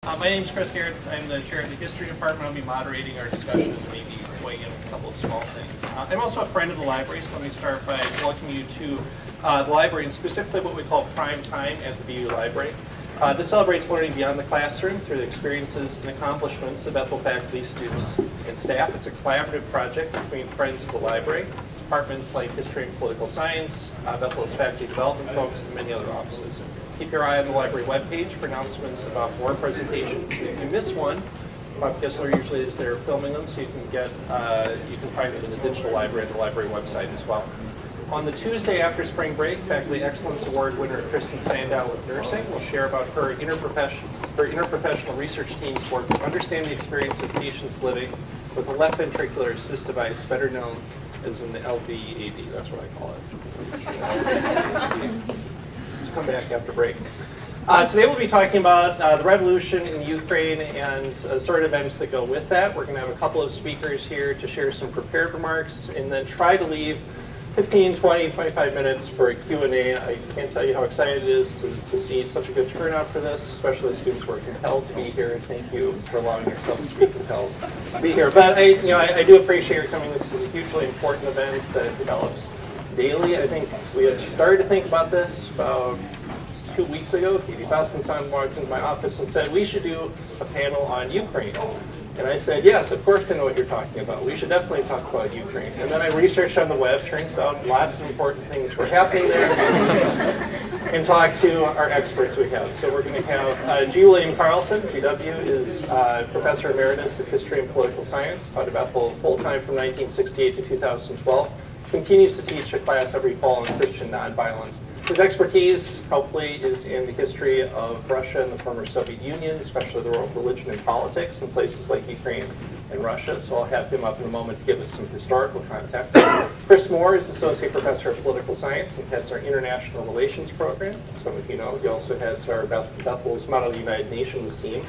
My name is Professor Gehrz. I'm the chair of the history department. I'll be moderating our discussion and maybe weighing in a couple of small things. I'm also a friend of the library, so let me start by welcoming you to the library, and specifically what we call Primetime at the BU Library. This celebrates learning beyond the classroom through the experiences and accomplishments of Bethel faculty, students, and staff. It's a collaborative project between friends of the library, departments like history and political science, Bethel's faculty development folks, and many other offices. Keep your eye on the library webpage for announcements about more presentations. If you miss one, Bob Kissler usually is there filming them, so you can find them in the digital library at the library website as well. On the Tuesday after spring break, Faculty Excellence Award winner Kristen Sandow of nursing will share about her interprofessional research team's work to understand the experience of patients living with a left ventricular assist device, better known as an LVAD. That's what I call it. Let's come back after break. Today we'll be talking about the revolution in Ukraine and sort of events that go with that. We're going to have a couple of speakers here to share some prepared remarks and then try to leave 15, 20, 25 minutes for a Q&A. I can't tell you how excited it is to see such a good turnout for this, especially the students who are compelled to be here, and thank you for allowing yourselves to be compelled to be here. But I do appreciate your coming. This is a hugely important event that develops daily. I think we had started to think about this about 2 weeks ago. Katie Fastenson walked into my office and said, we should do a panel on Ukraine. And I said, yes, of course I know what you're talking about. We should definitely talk about Ukraine. And then I researched on the web. Turns out lots of important things were happening there. And talked to our experts we have. So we're going to have G. William Carlson. GW is Professor Emeritus of History and Political Science. Taught at Bethel full-time from 1968 to 2012. Continues to teach a class every fall on Christian nonviolence. His expertise, hopefully, is in the history of Russia and the former Soviet Union, especially the role of religion and politics in places like Ukraine and Russia. So I'll have him up in a moment to give us some historical context. Chris Moore is Associate Professor of Political Science and heads our International Relations program. Some of you know, he also heads our Bethel's Model United Nations team,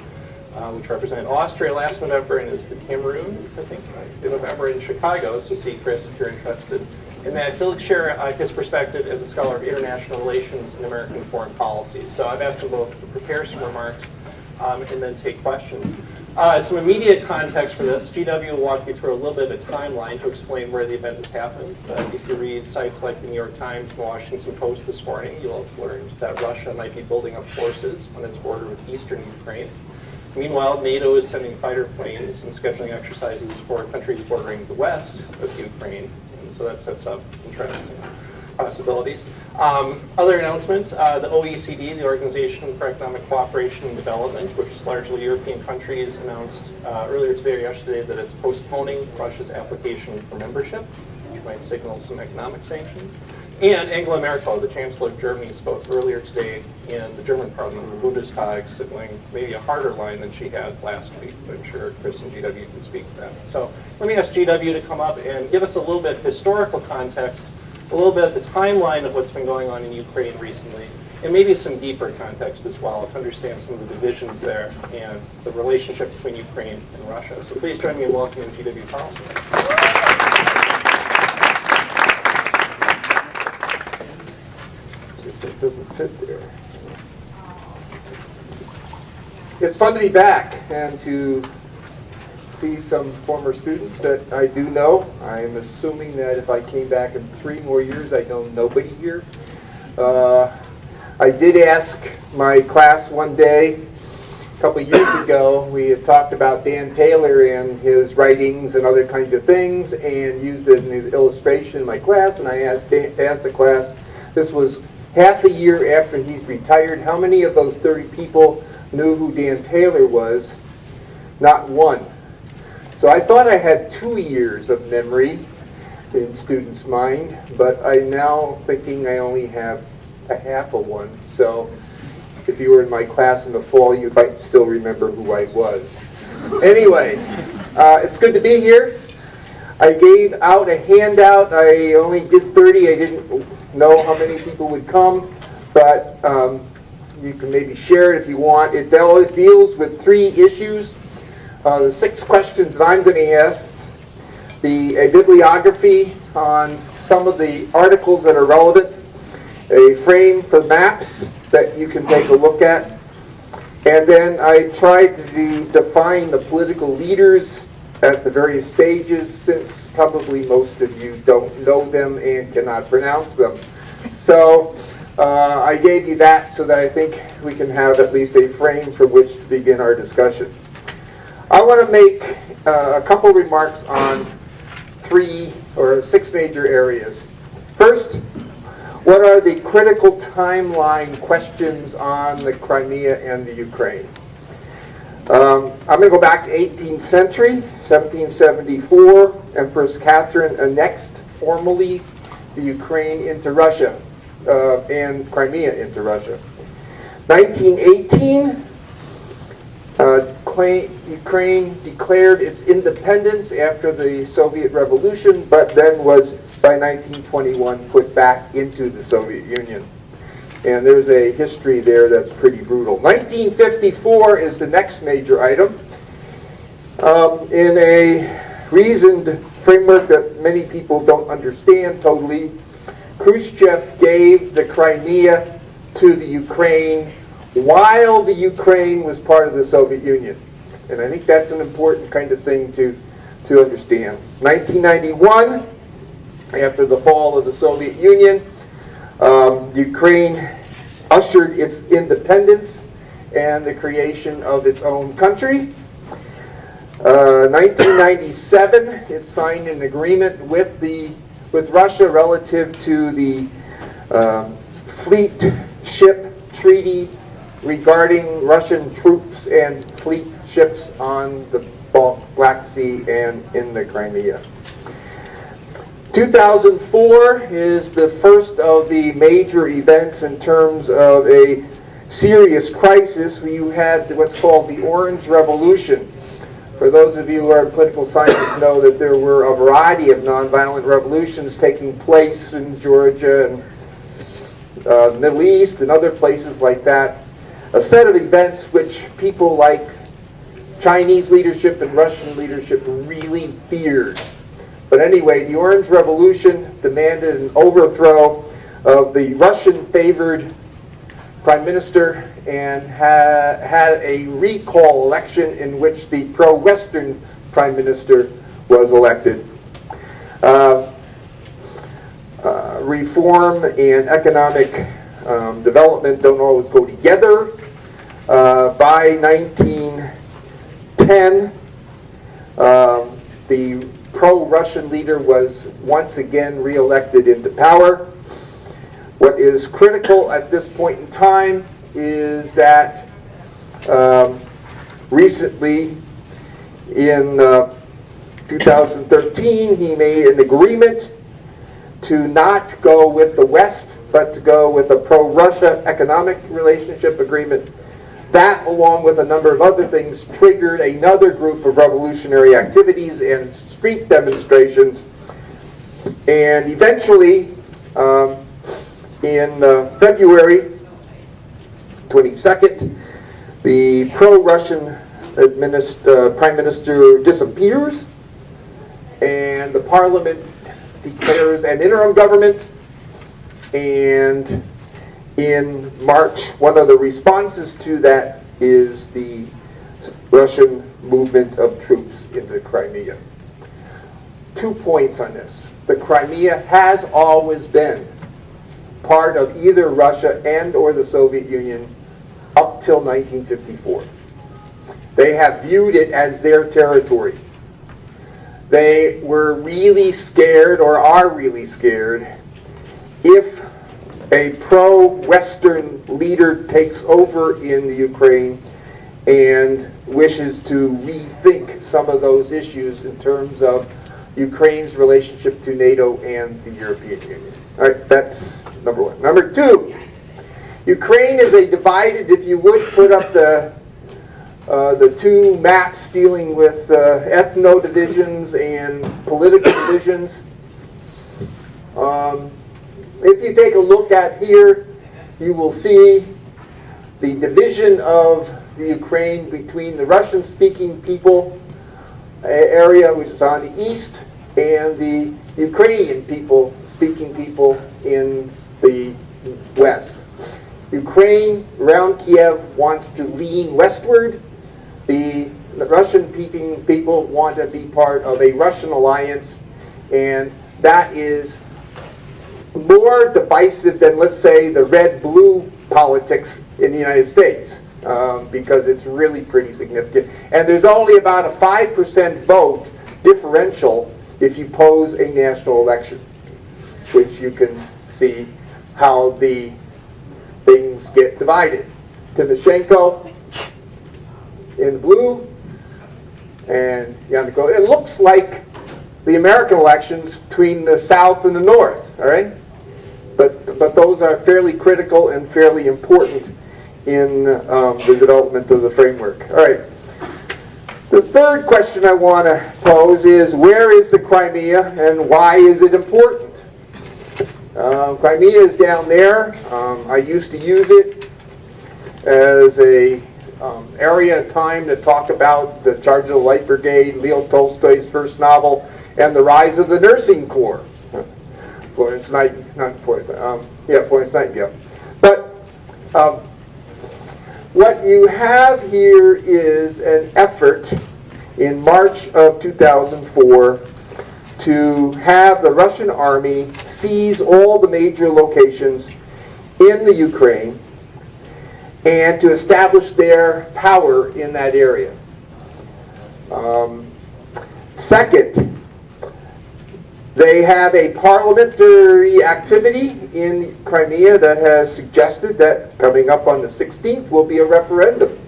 which represented Austria last November and is the Cameroon, I think, in November in Chicago. So see Chris if you're interested in that. He'll share his perspective as a scholar of international relations and American foreign policy. So I've asked them both to prepare some remarks and then take questions. Some immediate context for this. GW will walk you through a little bit of a timeline to explain where the event has happened. If you read sites like the New York Times and the Washington Post this morning, you'll have learned that Russia might be building up forces on its border with eastern Ukraine. Meanwhile, NATO is sending fighter planes and scheduling exercises for countries bordering the west of Ukraine. So that sets up interesting possibilities. Other announcements, the OECD, the Organization for Economic Cooperation and Development, which is largely European countries, announced earlier today or yesterday that it's postponing Russia's application for membership, which might signal some economic sanctions. And Angela Merkel, the Chancellor of Germany, spoke earlier today in the German Parliament, the Bundestag, signaling maybe a harder line than she had last week. So I'm sure Chris and GW can speak to that. So let me ask GW to come up and give us a little bit of historical context, a little bit of the timeline of what's been going on in Ukraine recently, and maybe some deeper context as well to understand some of the divisions there and the relationship between Ukraine and Russia. So please join me in welcoming GW Carlson. It doesn't fit there. It's fun to be back and to see some former students that I do know. I'm assuming that if I came back in 3 more years, I'd know nobody here. I did ask my class one day, a couple of years ago, we had talked about Dan Taylor and his writings and other kinds of things and used it in an illustration in my class, and I asked the class, this was half a year after he's retired, how many of those 30 people knew who Dan Taylor was? Not one. So I thought I had 2 years of memory in students' mind, but I'm now thinking I only have a half of one. So if you were in my class in the fall, you might still remember who I was. Anyway, it's good to be here. I gave out a handout. I only did 30. I didn't know how many people would come, but you can maybe share it if you want. It deals with 3 issues. The 6 questions that I'm going to ask, a bibliography on some of the articles that are relevant, a frame for maps that you can take a look at, And then I tried to define the political leaders at the various stages, since probably most of you don't know them and cannot pronounce them. So I gave you that so that I think we can have at least a frame from which to begin our discussion. I want to make a couple remarks on 3 or 6 major areas. First, what are the critical timeline questions on the Crimea and the Ukraine? I'm going to go back to 18th century, 1774. Empress Catherine annexed formally the Ukraine into Russia and Crimea into Russia. 1918, Ukraine declared its independence after the Soviet Revolution, but then was, by 1921, put back into the Soviet Union. And there's a history there that's pretty brutal. 1954 is the next major item. In a reasoned framework that many people don't understand totally, Khrushchev gave the Crimea to the Ukraine while the Ukraine was part of the Soviet Union. And I think that's an important kind of thing to understand. 1991, after the fall of the Soviet Union, Ukraine ushered its independence and the creation of its own country. 1997, it signed an agreement with Russia relative to the fleet ship treaty regarding Russian troops and fleet ships on the Black Sea and in the Crimea. 2004 is the first of the major events in terms of a serious crisis. You had what's called the Orange Revolution. For those of you who are political scientists know that there were a variety of nonviolent revolutions taking place in Georgia and the Middle East and other places like that. A set of events which people like Chinese leadership and Russian leadership really feared. But anyway, the Orange Revolution demanded an overthrow of the Russian-favored prime minister and had a recall election in which the pro-Western prime minister was elected. Reform and economic development don't always go together. By 1910, the pro-Russian leader was once again re-elected into power. What is critical at this point in time is that recently in 2013 he made an agreement to not go with the West but to go with a pro-Russia economic relationship agreement. That, along with a number of other things, triggered another group of revolutionary activities and street demonstrations. And eventually, in February 22nd, the pro-Russian prime minister disappears, and the parliament declares an interim government. And in March, one of the responses to that is the Russian movement of troops into Crimea. 2 points on this. The Crimea has always been part of either Russia and or the Soviet Union up till 1954. They have viewed it as their territory. They were really scared, or are really scared, if a pro-Western leader takes over in the Ukraine and wishes to rethink some of those issues in terms of Ukraine's relationship to NATO and the European Union. All right, that's number one. Number two, Ukraine is a divided, if you would, put up the two maps dealing with ethno divisions and political divisions. If you take a look at here, you will see the division of the Ukraine between the Russian-speaking people area, which is on the east, and the Ukrainian speaking people in the west. Ukraine around Kiev wants to lean westward. The Russian people want to be part of a Russian alliance, and that is more divisive than, let's say, the red-blue politics in the United States, because it's really pretty significant. And there's only about a 5% vote differential if you pose a national election, which you can see how the things get divided. Timoshenko in blue, and Yanukovych. It looks like the American elections between the South and the North, all right? But those are fairly critical and fairly important in the development of the framework. All right. The third question I want to pose is, where is the Crimea and why is it important? Crimea is down there. I used to use it as a area of time to talk about the Charge of the Light Brigade, Leo Tolstoy's first novel, and the rise of the nursing corps. Florence Nightingale. Florence Nightingale. But what you have here is an effort in March of 2004 to have the Russian army seize all the major locations in the Ukraine and to establish their power in that area. Second, they have a parliamentary activity in Crimea that has suggested that coming up on the 16th will be a referendum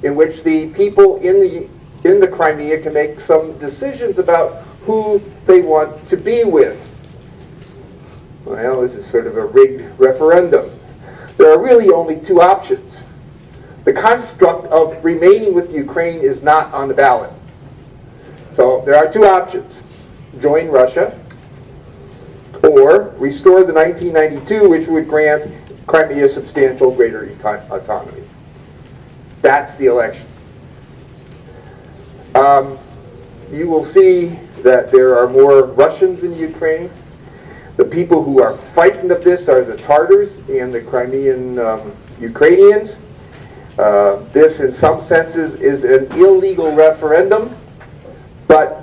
in which the people in the Crimea can make some decisions about who they want to be with. Well, this is sort of a rigged referendum. There are really only two options. The construct of remaining with Ukraine is not on the ballot. So there are two options. Join Russia, or restore the 1992, which would grant Crimea substantial greater autonomy. That's the election. You will see that there are more Russians in Ukraine. The people who are frightened of this are the Tartars and the Crimean Ukrainians. This, in some senses, is an illegal referendum, but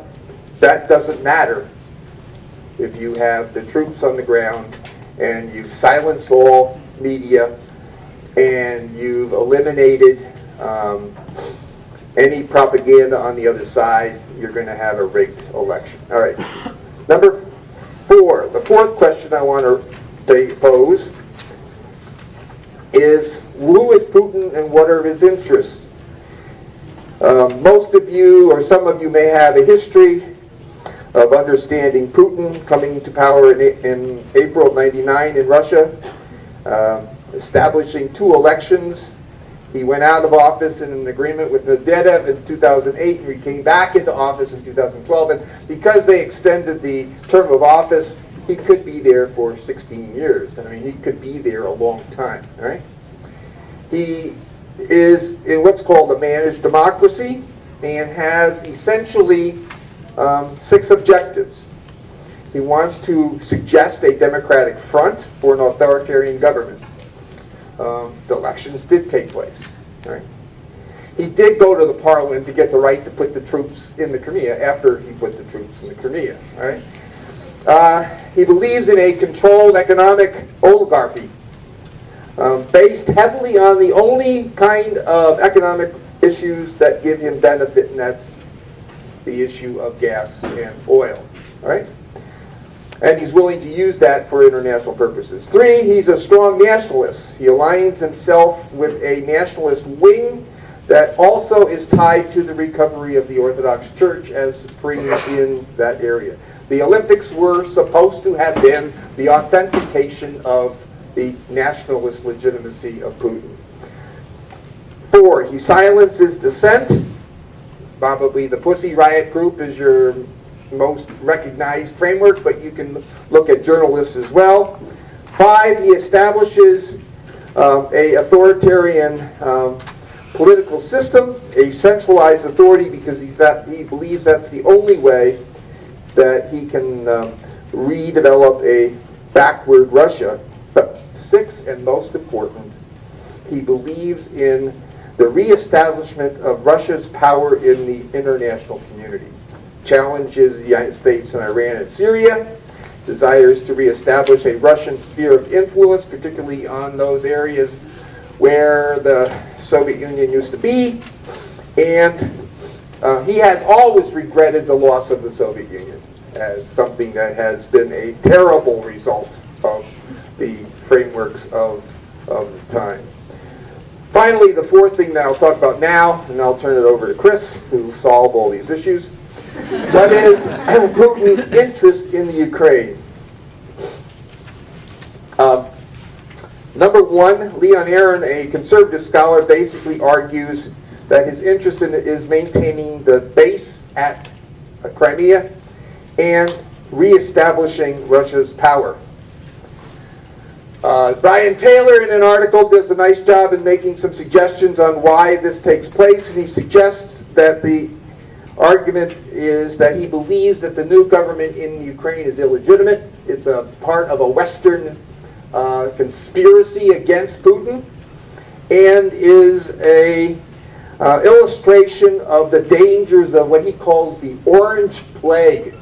that doesn't matter if you have the troops on the ground and you've silenced all media and you've eliminated any propaganda on the other side. You're going to have a rigged election. All right. Number 4, the fourth question I want to pose is, who is Putin and what are his interests? Most of you, or some of you, may have a history of understanding Putin coming to power in April of '99 in Russia, establishing 2 elections. He went out of office in an agreement with Medvedev in 2008, and he came back into office in 2012. And because they extended the term of office, he could be there for 16 years. I mean, he could be there a long time, right? He is in what's called a managed democracy and has essentially 6 objectives. He wants to suggest a democratic front for an authoritarian government. The elections did take place. Right? He did go to the parliament to get the right to put the troops in the Crimea after he put the troops in the Crimea. Right? He believes in a controlled economic oligarchy based heavily on the only kind of economic issues that give him benefit, and that's the issue of gas and oil. All right? And he's willing to use that for international purposes. 3, he's a strong nationalist. He aligns himself with a nationalist wing that also is tied to the recovery of the Orthodox Church as supreme in that area. The Olympics were supposed to have been the authentication of the nationalist legitimacy of Putin. 4, he silences dissent. Probably the Pussy Riot group is your most recognized framework, but you can look at journalists as well. 5, he establishes a authoritarian political system, a centralized authority, because he believes that's the only way that he can redevelop a backward Russia But sixth and most important, he believes in the reestablishment of Russia's power in the international community. Challenges the United States and Iran and Syria, desires to reestablish a Russian sphere of influence, particularly on those areas where the Soviet Union used to be, and he has always regretted the loss of the Soviet Union as something that has been a terrible result of the frameworks of the time. Finally, the fourth thing that I'll talk about now, and I'll turn it over to Chris, who will solve all these issues, that is Putin's interest in the Ukraine. Number one, Leon Aron, a conservative scholar, basically argues that his interest in it is maintaining the base at Crimea and reestablishing Russia's power. Brian Taylor, in an article, does a nice job in making some suggestions on why this takes place, and he suggests that the argument is that he believes that the new government in Ukraine is illegitimate. It's a part of a Western conspiracy against Putin, and is a illustration of the dangers of what he calls the Orange Plague,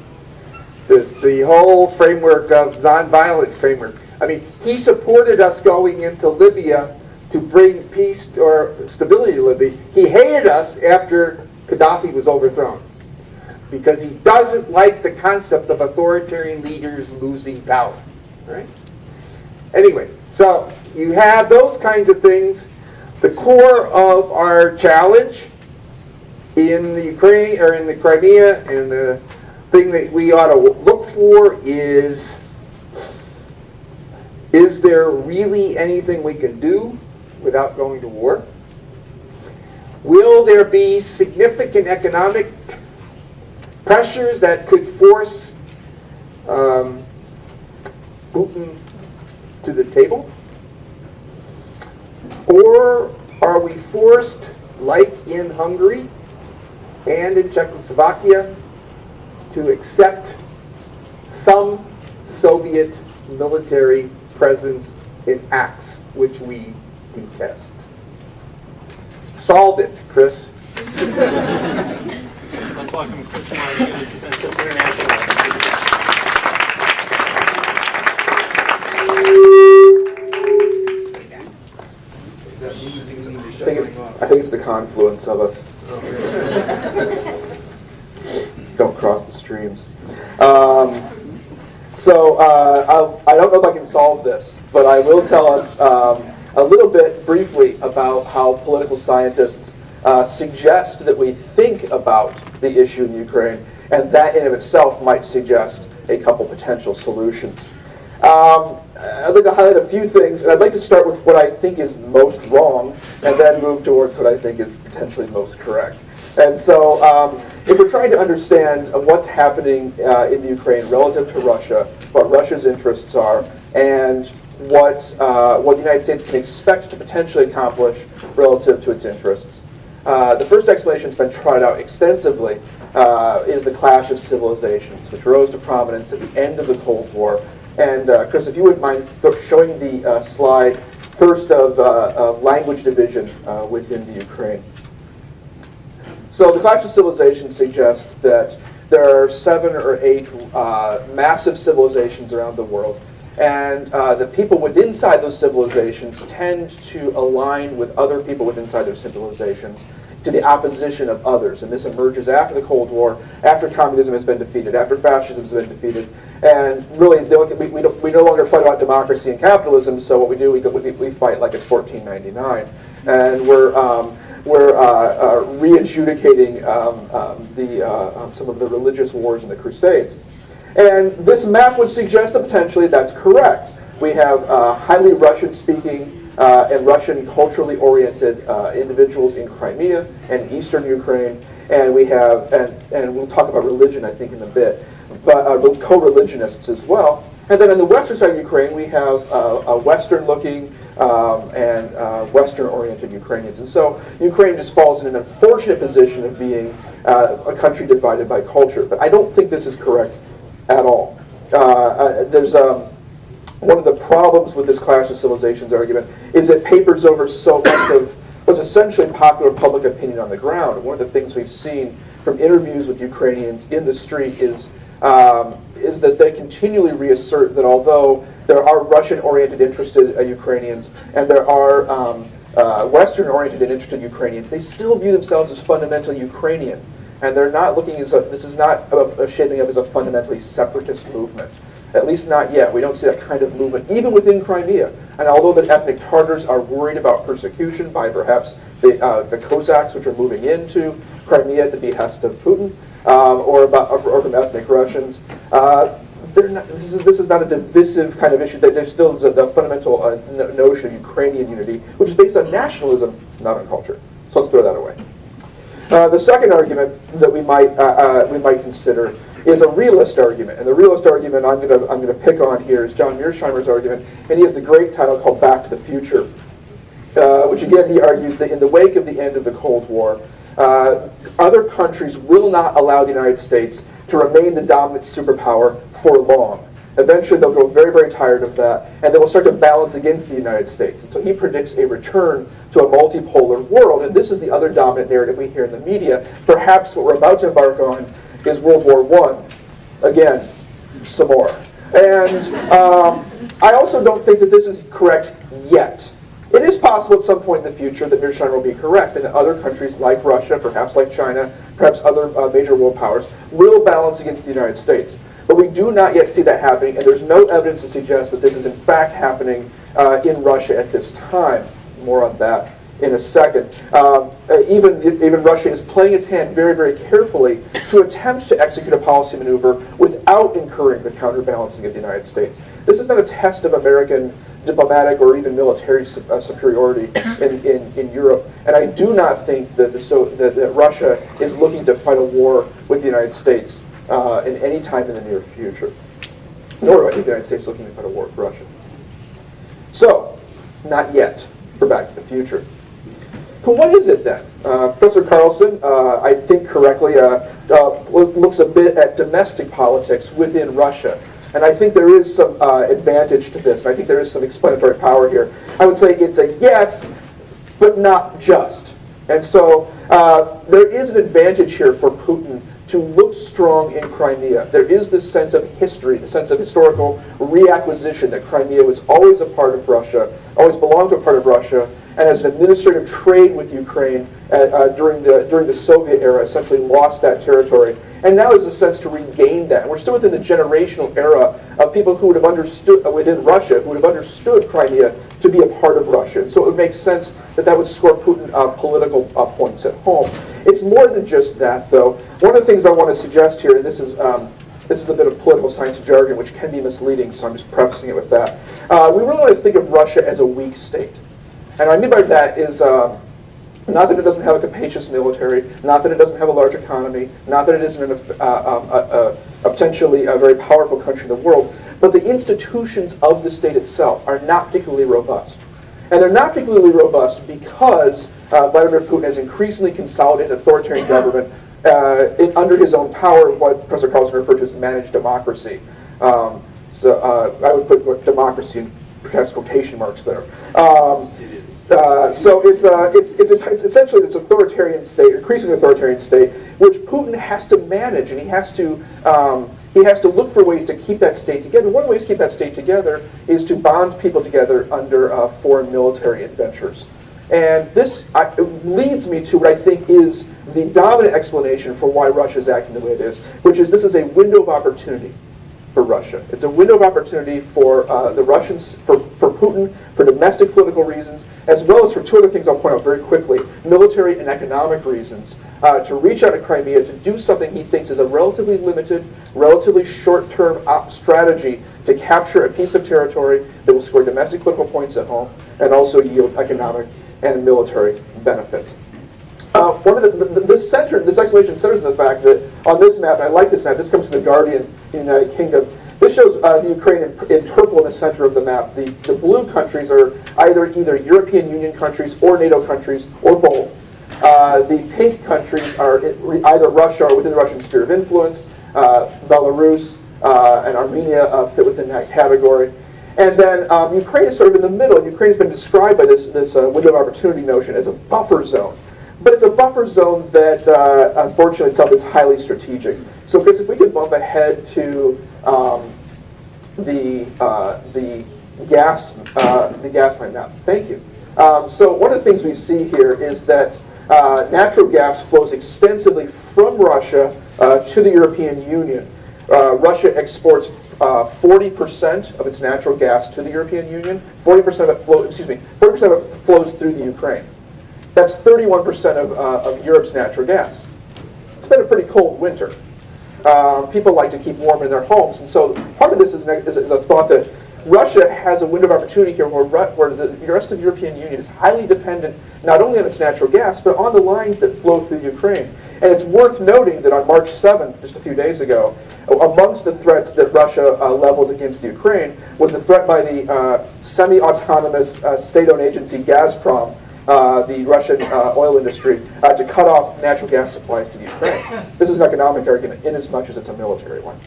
the whole framework of nonviolence framework. I mean, he supported us going into Libya to bring peace or stability to Libya. He hated us after Gaddafi was overthrown because he doesn't like the concept of authoritarian leaders losing power. Right? Anyway, so you have those kinds of things. The core of our challenge in the Ukraine or in the Crimea, and the thing that we ought to look for is there really anything we can do without going to war? Will there be significant economic pressures that could force Putin to the table? Or are we forced, like in Hungary and in Czechoslovakia, to accept some Soviet military presence in acts which we detest? Solve it, Chris. Let's welcome Chris Moore to give us a sense of international relations. I think it's the confluence of us. Don't cross the streams. So I don't know if I can solve this, but I will tell us a little bit briefly about how political scientists suggest that we think about the issue in Ukraine, and that in of itself might suggest a couple potential solutions. I'd like to highlight a few things, and I'd like to start with what I think is most wrong, and then move towards what I think is potentially most correct. And so, if we're trying to understand what's happening in the Ukraine relative to Russia, what Russia's interests are, and what the United States can expect to potentially accomplish relative to its interests, the first explanation that's been tried out extensively is the clash of civilizations, which rose to prominence at the end of the Cold War. And Chris, if you wouldn't mind showing the slide first of language division within the Ukraine. So the clash of civilizations suggests that there are 7 or 8 massive civilizations around the world, and the people within inside those civilizations tend to align with other people within inside their civilizations to the opposition of others. And this emerges after the Cold War, after communism has been defeated, after fascism has been defeated. And really, we no longer fight about democracy and capitalism, so what we do, we fight like it's 1499. And we're re-adjudicating some of the religious wars and the Crusades. And this map would suggest that potentially that's correct. We have highly Russian-speaking and Russian culturally oriented individuals in Crimea and eastern Ukraine, and we have, and we'll talk about religion, I think, in a bit, but co-religionists as well. And then on the western side of Ukraine, we have a Western-looking and Western-oriented Ukrainians. And so Ukraine just falls in an unfortunate position of being a country divided by culture. But I don't think this is correct at all. There's one of the problems with this clash of civilizations argument is it papers over so much of what's essentially popular public opinion on the ground. And one of the things we've seen from interviews with Ukrainians in the street is that they continually reassert that although there are Russian-oriented interested Ukrainians and there are Western-oriented and interested Ukrainians, they still view themselves as fundamentally Ukrainian. And they're not looking as this is not a shaping up as a fundamentally separatist movement. At least not yet. We don't see that kind of movement, even within Crimea. And although the ethnic Tartars are worried about persecution by perhaps the Cossacks, which are moving into Crimea at the behest of Putin, or from ethnic Russians, this is not a divisive kind of issue. There still is a fundamental notion of Ukrainian unity, which is based on nationalism, not on culture. So let's throw that away. The second argument that we might consider is a realist argument, and the realist argument I'm going to pick on here is John Mearsheimer's argument, and he has the great title called "Back to the Future," which again he argues that in the wake of the end of the Cold War, other countries will not allow the United States to remain the dominant superpower for long. Eventually, they'll grow very, very tired of that, and they will start to balance against the United States. And so he predicts a return to a multipolar world, and this is the other dominant narrative we hear in the media. Perhaps what we're about to embark on is World War I. Again, some more. And I also don't think that this is correct yet. It is possible at some point in the future that Mearsheimer will be correct, and that other countries like Russia, perhaps like China, perhaps other major world powers, will balance against the United States. But we do not yet see that happening, and there's no evidence to suggest that this is in fact happening in Russia at this time. More on that in a second. Even Russia is playing its hand very, very carefully to attempt to execute a policy maneuver without incurring the counterbalancing of the United States. This is not a test of American diplomatic or even military superiority in Europe, and I do not think that, that Russia is looking to fight a war with the United States in any time in the near future. Nor do I think the United States is looking to fight a war with Russia. So, not yet for Back to the Future. But what is it then? Professor Carlson, I think correctly, looks a bit at domestic politics within Russia. And I think there is some advantage to this. And I think there is some explanatory power here. I would say it's a yes, but not just. And so there is an advantage here for Putin to look strong in Crimea. There is this sense of history, the sense of historical reacquisition that Crimea was always a part of Russia, always belonged to a part of Russia, and as an administrative trade with Ukraine during the Soviet era, essentially lost that territory. And now there's a sense to regain that. And we're still within the generational era of people who would have understood, within Russia, who would have understood Crimea to be a part of Russia. And so it would make sense that that would score Putin political points at home. It's more than just that, though. One of the things I want to suggest here, and this is a bit of political science jargon, which can be misleading, so I'm just prefacing it with that. We really want to think of Russia as a weak state. And what I mean by that is not that it doesn't have a capacious military, not that it doesn't have a large economy, not that it isn't a potentially a very powerful country in the world, but the institutions of the state itself are not particularly robust. And they're not particularly robust because Vladimir Putin has increasingly consolidated authoritarian government under his own power, what Professor Carlson referred to as managed democracy. So I would put democracy in perhaps quotation marks there. So it's essentially this authoritarian state, increasingly authoritarian state, which Putin has to manage, and he has to look for ways to keep that state together. One way to keep that state together is to bond people together under foreign military adventures. And this leads me to what I think is the dominant explanation for why Russia is acting the way it is, which is this is a window of opportunity for Russia. It's a window of opportunity for the Russians, for Putin, for domestic political reasons, as well as for two other things I'll point out very quickly, military and economic reasons, to reach out to Crimea to do something he thinks is a relatively limited, relatively short-term strategy to capture a piece of territory that will score domestic political points at home and also yield economic and military benefits. This explanation centers on the fact that on this map, and I like this map, this comes from The Guardian in the United Kingdom, this shows the Ukraine in purple in the center of the map. The blue countries are either European Union countries or NATO countries or both. The pink countries are either Russia or within the Russian sphere of influence. Belarus and Armenia fit within that category. And then Ukraine is sort of in the middle. Ukraine has been described by this window of opportunity notion as a buffer zone. But it's a buffer zone that, unfortunately, itself is highly strategic. So, Chris, if we could bump ahead to the gas line now. Thank you. So one of the things we see here is that natural gas flows extensively from Russia to the European Union. Russia exports 40% of its natural gas to the European Union. 40% of it 40% of it flows through the Ukraine. That's 31% of Europe's natural gas. It's been a pretty cold winter. People like to keep warm in their homes, and so part of this is a thought that Russia has a window of opportunity here where the rest of the European Union is highly dependent not only on its natural gas, but on the lines that flow through Ukraine. And it's worth noting that on March 7th, just a few days ago, amongst the threats that Russia leveled against Ukraine was a threat by the semi-autonomous state-owned agency Gazprom, the Russian oil industry, to cut off natural gas supplies to the Ukraine. This is an economic argument in as much as it's a military one.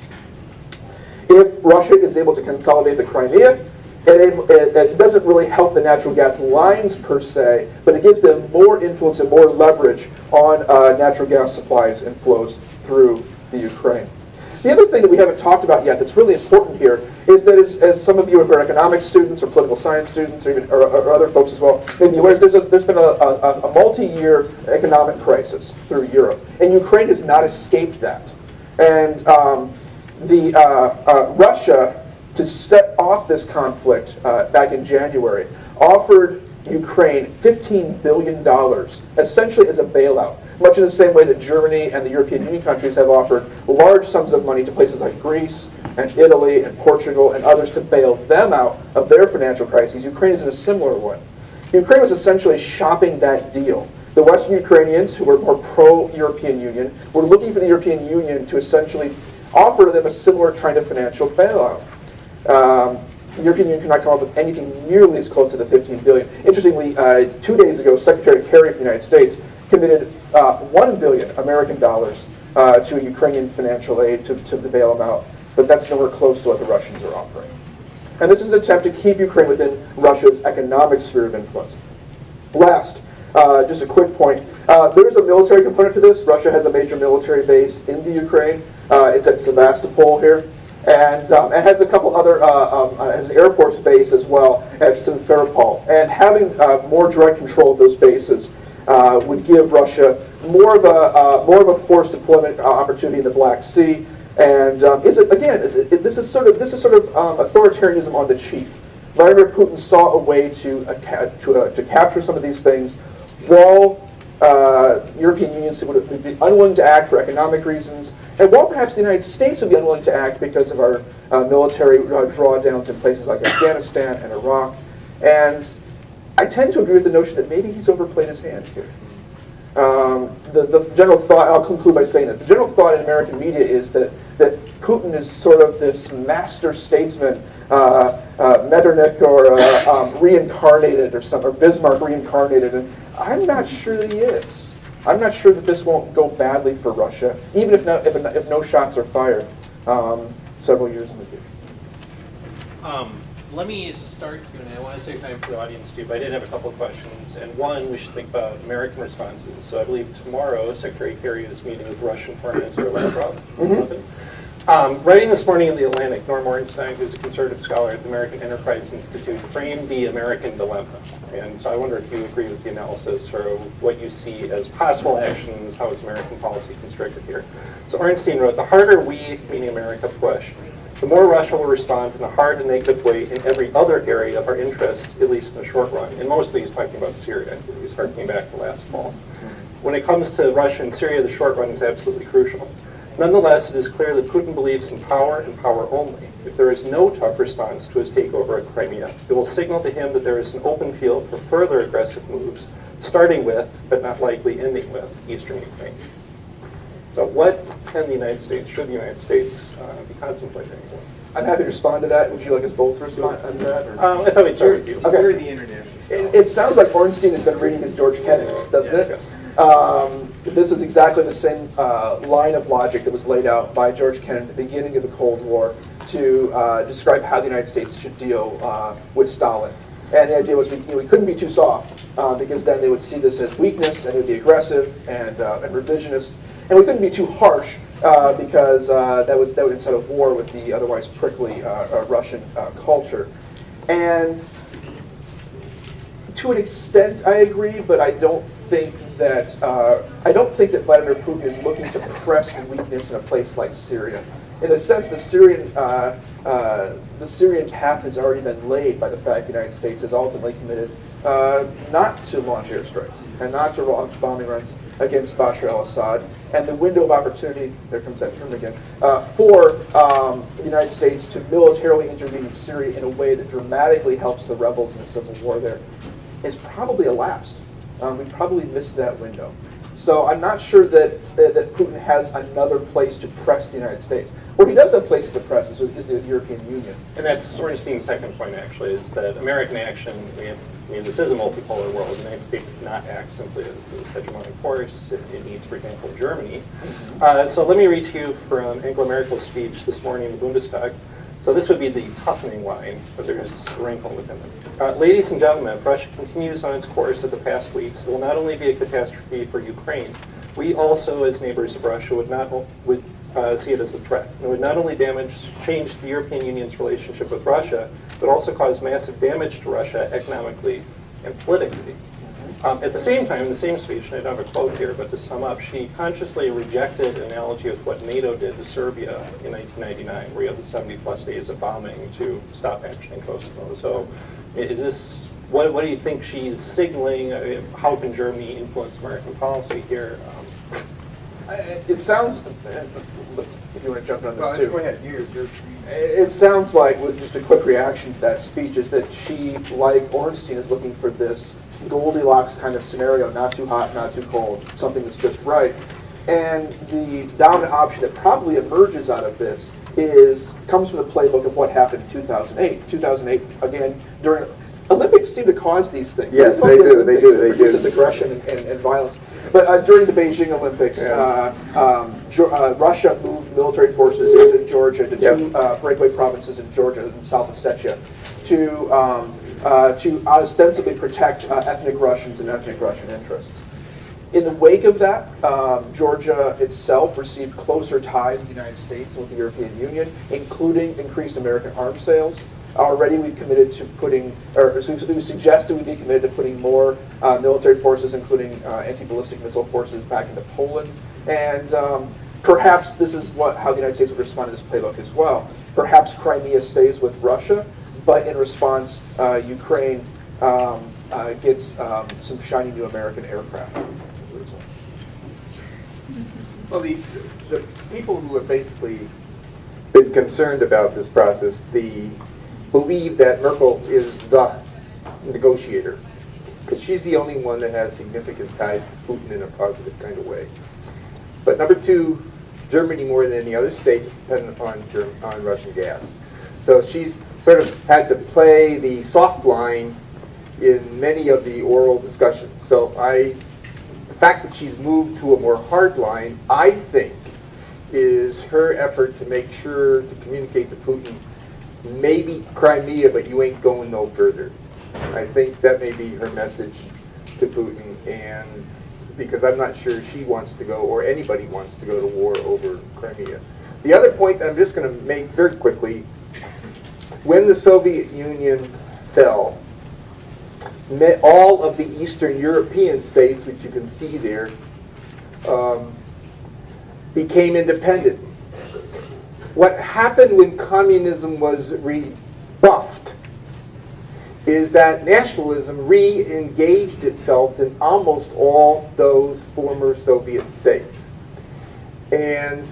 If Russia is able to consolidate the Crimea, it doesn't really help the natural gas lines per se, but it gives them more influence and more leverage on natural gas supplies and flows through the Ukraine. The other thing that we haven't talked about yet that's really important here is that as some of you who are economics students or political science students or other folks as well, maybe there's been a multi-year economic crisis through Europe, and Ukraine has not escaped that. And Russia, to set off this conflict back in January, offered Ukraine $15 billion, essentially as a bailout, much in the same way that Germany and the European Union countries have offered large sums of money to places like Greece and Italy and Portugal and others to bail them out of their financial crises. Ukraine is in a similar one. Ukraine was essentially shopping that deal. The Western Ukrainians, who were more pro-European Union, were looking for the European Union to essentially offer them a similar kind of financial bailout. The European Union could not come up with anything nearly as close to the $15 billion. Interestingly, 2 days ago, Secretary Kerry of the United States committed $1 billion American dollars to Ukrainian financial aid to bail them out, but that's nowhere close to what the Russians are offering. And this is an attempt to keep Ukraine within Russia's economic sphere of influence. Last, just a quick point. There is a military component to this. Russia has a major military base in the Ukraine. It's at Sevastopol here. And it has a couple other, has an Air Force base as well at Simferopol. And having more direct control of those bases would give Russia more of a force deployment opportunity in the Black Sea. And this is sort of authoritarianism on the cheap. Vladimir Putin saw a way to capture some of these things while European Union would be unwilling to act for economic reasons, and while perhaps the United States would be unwilling to act because of our military drawdowns in places like Afghanistan and Iraq. And I tend to agree with the notion that maybe he's overplayed his hand here. The general thought, I'll conclude by saying that, the general thought in American media is that Putin is sort of this master statesman, Metternich or reincarnated or Bismarck reincarnated, and I'm not sure that he is. I'm not sure that this won't go badly for Russia, even if no shots are fired several years in the future. Let me start Q&A. I want to save time for the audience too, but I did have a couple of questions. And one, we should think about American responses. So I believe tomorrow, Secretary Kerry is meeting with Russian Foreign Minister Lavrov. Writing this morning in The Atlantic, Norm Ornstein, who's a conservative scholar at the American Enterprise Institute, framed the American dilemma. And so I wonder if you agree with the analysis or what you see as possible actions, how is American policy constructed here. So Ornstein wrote, the harder we, meaning America, push, the more Russia will respond in a hard and negative way in every other area of our interest, at least in the short run. And mostly he's talking about Syria. He's harkening back to last fall. When it comes to Russia and Syria, the short run is absolutely crucial. Nonetheless, it is clear that Putin believes in power and power only. If there is no tough response to his takeover of Crimea, it will signal to him that there is an open field for further aggressive moves, starting with, but not likely ending with, eastern Ukraine. So what can the United States, should the United States be contemplating? I'm happy to respond to that. Would you like us both to respond to that? I thought we'd start with you. Okay. You're the international. It sounds like Ornstein has been reading his George Kennan, doesn't it? Yes. This is exactly the same line of logic that was laid out by George Kennan at the beginning of the Cold War to describe how the United States should deal with Stalin. And the idea was we couldn't be too soft because then they would see this as weakness and it would be aggressive and revisionist. And we couldn't be too harsh because that would incite a war with the otherwise prickly Russian culture. And to an extent, I agree, but I don't think that Vladimir Putin is looking to press weakness in a place like Syria. In a sense, the Syrian path has already been laid by the fact the United States has ultimately committed not to launch airstrikes and not to launch bombing runs against Bashar al-Assad. And the window of opportunity, there comes that term again, for the United States to militarily intervene in Syria in a way that dramatically helps the rebels in the civil war there is probably elapsed. We probably missed that window. So I'm not sure that Putin has another place to press the United States. Where he does have places to press is the European Union. And that's Ornstein's second point, actually, is that American action, this is a multipolar world. The United States cannot act simply as this hegemonic force. It needs, for example, Germany. So let me read to you from Angela Merkel's speech this morning in the Bundestag. So this would be the toughening line, but there's a wrinkle within it. Ladies and gentlemen, if Russia continues on its course of the past weeks, it will not only be a catastrophe for Ukraine, we also, as neighbors of Russia, would see it as a threat. It would not only change the European Union's relationship with Russia, but also cause massive damage to Russia economically and politically. At the same time, in the same speech, and I don't have a quote here, but to sum up, she consciously rejected an analogy with what NATO did to Serbia in 1999, where you had the 70-plus days of bombing to stop action in Kosovo. So is this, what do you think she's signaling? How can Germany influence American policy here? It sounds, if you want to jump on this too. Go ahead. It sounds like, with just a quick reaction to that speech, is that she, like Ornstein, is looking for this Goldilocks kind of scenario, not too hot, not too cold, something that's just right. And the dominant option that probably emerges out of this comes from the playbook of what happened in 2008. 2008, again, during Olympics seem to cause these things. Yes, they do. They do. It produces aggression and violence. But during the Beijing Olympics, Russia moved military forces into Georgia, to two breakaway provinces in Georgia and South Ossetia, to ostensibly protect ethnic Russians and ethnic Russian interests. In the wake of that, Georgia itself received closer ties with the United States and with the European Union, including increased American arms sales. Already we've committed to putting, or we've suggested we be committed to putting more military forces, including anti-ballistic missile forces, back into Poland. And perhaps this is how the United States would respond to this playbook as well. Perhaps Crimea stays with Russia, but in response, Ukraine gets some shiny new American aircraft. Well, the people who have basically been concerned about this process, believe that Merkel is the negotiator, because she's the only one that has significant ties to Putin in a positive kind of way. But number two, Germany more than any other state is dependent on Russian gas. So she's sort of had to play the soft line in many of the oral discussions. So the fact that she's moved to a more hard line, I think, is her effort to make sure to communicate to Putin, maybe Crimea, but you ain't going no further. I think that may be her message to Putin, and because I'm not sure she wants to go, or anybody wants to go to war over Crimea. The other point that I'm just going to make very quickly, when the Soviet Union fell, all of the Eastern European states, which you can see there, became independent. What happened when communism was rebuffed is that nationalism re-engaged itself in almost all those former Soviet states. And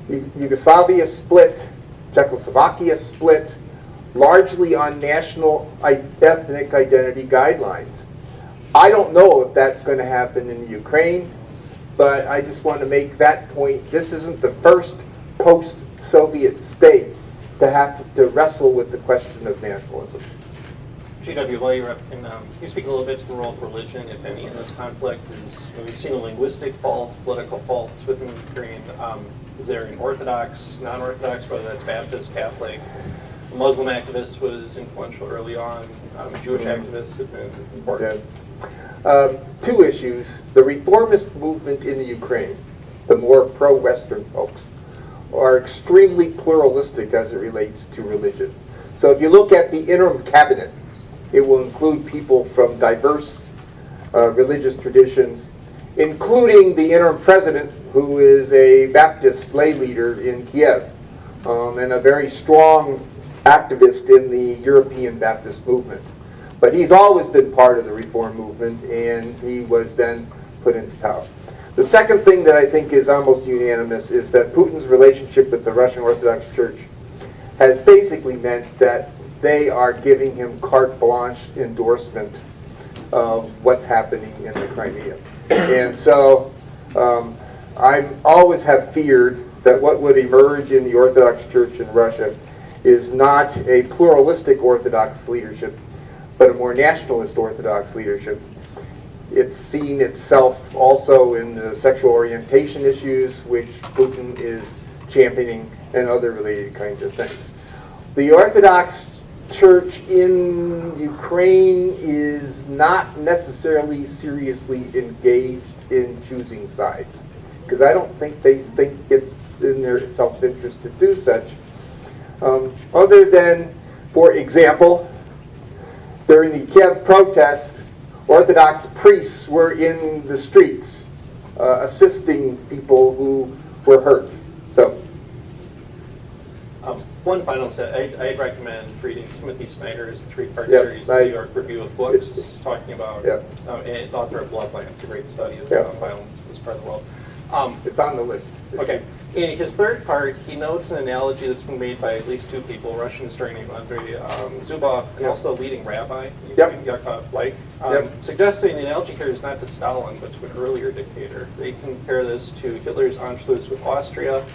Yugoslavia split, Czechoslovakia split, largely on national ethnic identity guidelines. I don't know if that's going to happen in Ukraine, but I just want to make that point. This isn't the first post-Soviet state to have to wrestle with the question of nationalism. GW, while you're up, can you speak a little bit to the role of religion, if any, in this conflict? We've seen the linguistic faults, political faults within Ukraine. Is there an Orthodox, non-Orthodox, whether that's Baptist, Catholic? A Muslim activist was influential early on. Jewish activists have been important. Yeah. Two issues. The reformist movement in the Ukraine, the more pro-Western folks, are extremely pluralistic as it relates to religion. So if you look at the interim cabinet, it will include people from diverse religious traditions, including the interim president, who is a Baptist lay leader in Kiev, and a very strong activist in the European Baptist movement. But he's always been part of the reform movement, and he was then put into power. The second thing that I think is almost unanimous is that Putin's relationship with the Russian Orthodox Church has basically meant that they are giving him carte blanche endorsement of what's happening in the Crimea. And so I always have feared that what would emerge in the Orthodox Church in Russia is not a pluralistic Orthodox leadership, but a more nationalist Orthodox leadership. It's seen itself also in the sexual orientation issues, which Putin is championing, and other related kinds of things. The Orthodox Church in Ukraine is not necessarily seriously engaged in choosing sides, because I don't think they think it's in their self-interest to do such. Other than, for example, during the Kiev protests, Orthodox priests were in the streets assisting people who were hurt. So, one final set, I'd recommend reading Timothy Snyder's three-part series, the New York Review of Books, talking about, and the author of Bloodline. It's a great study of violence in this part of the world. It's on the list. Okay. In his third part, he notes an analogy that's been made by at least two people, a Russian historian named Andrei Zubov, and also a leading rabbi, Yakov Like, suggesting the analogy here is not to Stalin, but to an earlier dictator. They compare this to Hitler's Anschluss with Austria,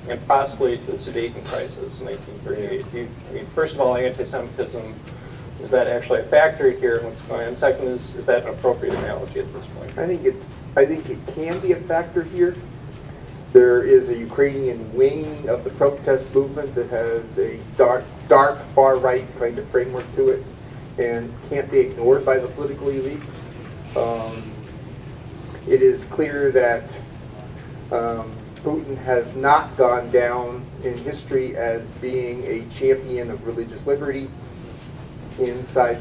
and possibly to the Sudeten crisis in 1938. First of all, anti-Semitism, is that actually a factor here in what's going on? Second, is that an appropriate analogy at this point? I think it can be a factor here. There is a Ukrainian wing of the protest movement that has a dark far-right kind of framework to it and can't be ignored by the political elite. It is clear that Putin has not gone down in history as being a champion of religious liberty inside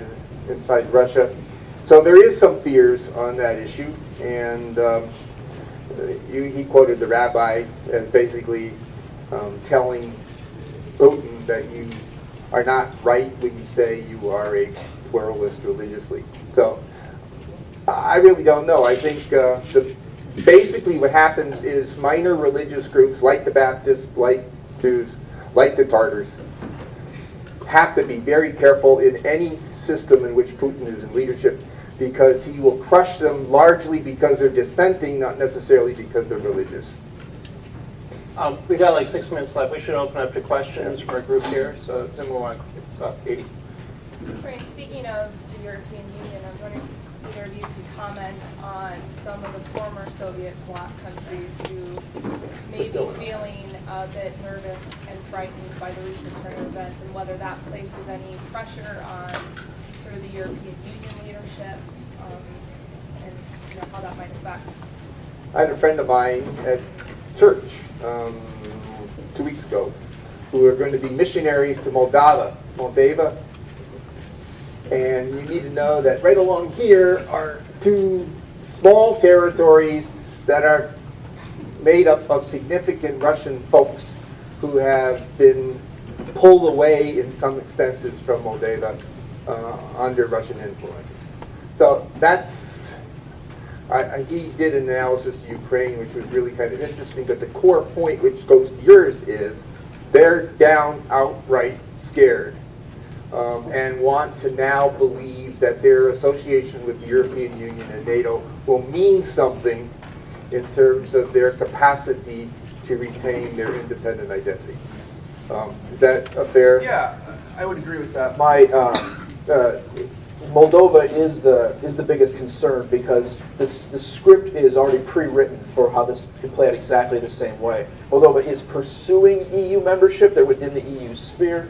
Russia. So there is some fears on that issue, and he quoted the rabbi as basically telling Putin that you are not right when you say you are a pluralist religiously. So I really don't know. I think basically what happens is minor religious groups like the Baptists, like Jews, like the Tartars, have to be very careful in any system in which Putin is in leadership, because he will crush them largely because they're dissenting, not necessarily because they're religious. We've got like 6 minutes left. We should open up to questions from our group here. So then we'll want to kick this off. Katie. Right, speaking of the European Union, I was wondering if either of you could comment on some of the former Soviet bloc countries who may be feeling a bit nervous and frightened by the recent turn of events, and whether that places any pressure on sort of the European Union leadership, and how that might affect. I had a friend of mine at church 2 weeks ago who are going to be missionaries to Moldava. And you need to know that right along here are two small territories that are made up of significant Russian folks who have been pulled away in some extensions from Moldava under Russian influences. So that's, he did an analysis of Ukraine, which was really kind of interesting, but the core point, which goes to yours, is they're down outright scared and want to now believe that their association with the European Union and NATO will mean something in terms of their capacity to retain their independent identity. Is that a fair? Yeah, I would agree with that. My Moldova is the biggest concern because the script is already pre-written for how this can play out exactly the same way. Moldova is pursuing EU membership. They're within the EU sphere.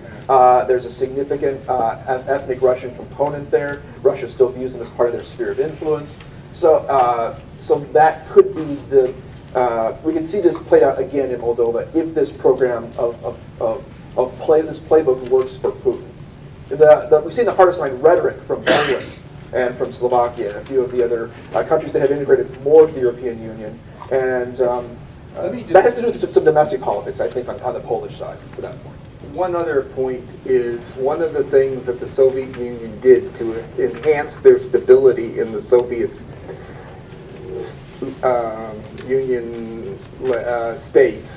There's a significant ethnic Russian component there. Russia still views them as part of their sphere of influence. So, so that could be the. We can see this played out again in Moldova if this program this playbook works for Putin. We've seen the hardest line rhetoric from Poland and from Slovakia and a few of the other countries that have integrated more with the European Union. And that has to do with some domestic politics, I think, on the Polish side to that point. One other point is one of the things that the Soviet Union did to enhance their stability in the Soviet Union states,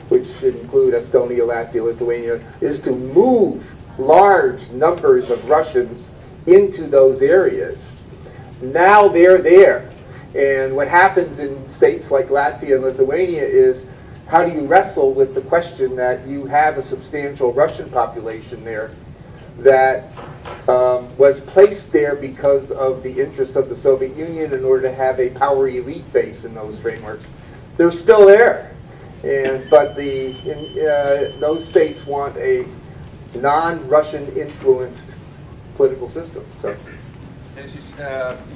which include Estonia, Latvia, Lithuania, is to move large numbers of Russians into those areas. Now they're there. And what happens in states like Latvia and Lithuania is, how do you wrestle with the question that you have a substantial Russian population there that was placed there because of the interests of the Soviet Union in order to have a power elite base in those frameworks? They're still there. But those states want a non-Russian influenced political system. So. As you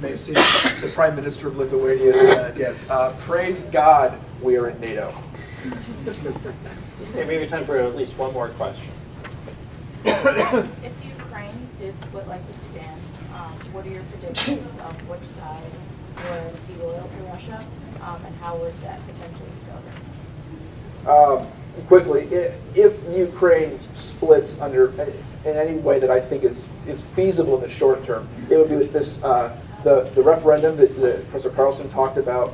may have seen, the Prime Minister of Lithuania said, Yes. Praise God, we are in NATO. Okay, maybe time for at least one more question. If Ukraine did split like the Sudan, what are your predictions of which side would be loyal to Russia, and how would that potentially go? Quickly, if Ukraine splits in any way that I think is feasible in the short term, it would be with this the referendum that Professor Carlson talked about,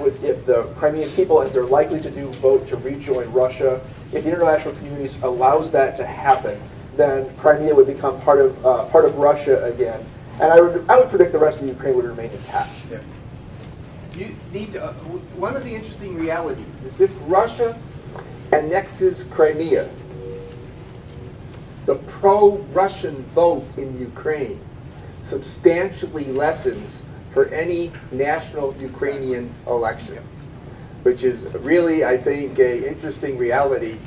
with if the Crimean people, as they're likely to do, vote to rejoin Russia. If the international community allows that to happen, then Crimea would become part of Russia again, and I would predict the rest of Ukraine would remain intact. Yeah. You need one of the interesting realities is if Russia annexes Crimea, the pro-Russian vote in Ukraine substantially lessens for any national Ukrainian election, which is really, I think, an interesting reality.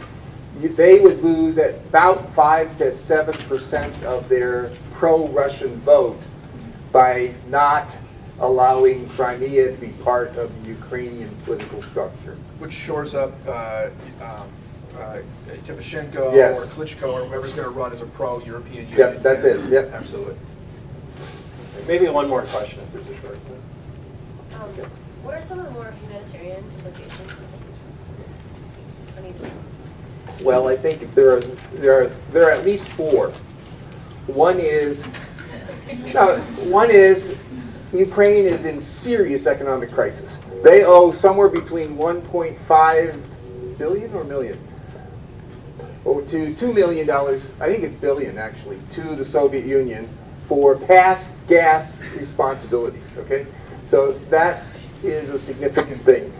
They would lose at about 5 to 7% of their pro-Russian vote by not allowing Crimea to be part of the Ukrainian political structure. Which shores up Timoshenko Yes. or Klitschko or whoever's going to run as a pro-European Union. Yep, that's it. Yep. Absolutely. Maybe one more question if there's a short one. What are some of the more humanitarian implications of this crisis? Well, I think if there are at least 4. One is Ukraine is in serious economic crisis. They owe somewhere between 1.5 billion or million, or to $2 million. I think it's billion actually, to the Soviet Union for past gas responsibilities. Okay, so that is a significant thing.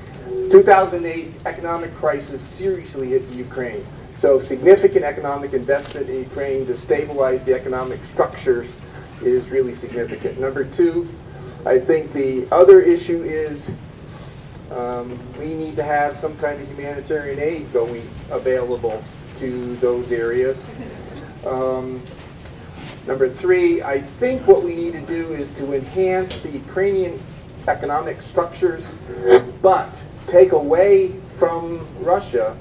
2008 economic crisis seriously hit Ukraine. So significant economic investment in Ukraine to stabilize the economic structures is really significant. Number 2, I think the other issue is we need to have some kind of humanitarian aid going available to those areas. Number 3, I think what we need to do is to enhance the Ukrainian economic structures, but take away from Russia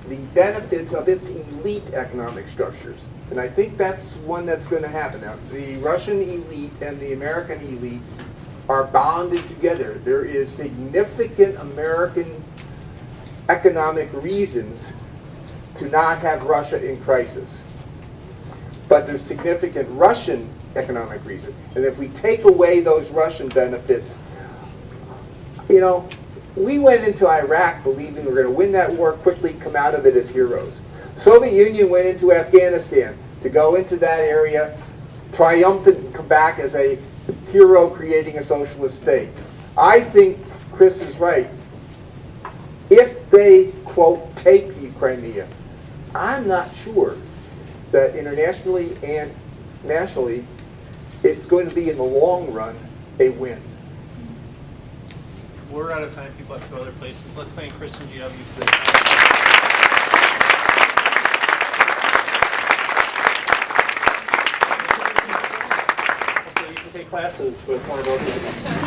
the benefits of its elite economic structures. And I think that's one that's going to happen. Now, the Russian elite and the American elite are bonded together. There is significant American economic reasons to not have Russia in crisis. But there's significant Russian economic reasons. And if we take away those Russian benefits, you know, we went into Iraq believing we were going to win that war quickly, come out of it as heroes. Soviet Union went into Afghanistan to go into that area, triumphant, and come back as a hero creating a socialist state. I think Chris is right. If they, quote, take the Crimea, I'm not sure that internationally and nationally it's going to be in the long run a win. We're out of time. People have to go other places. Let's thank Chris and GW for their Hopefully you can take classes with one of both of us.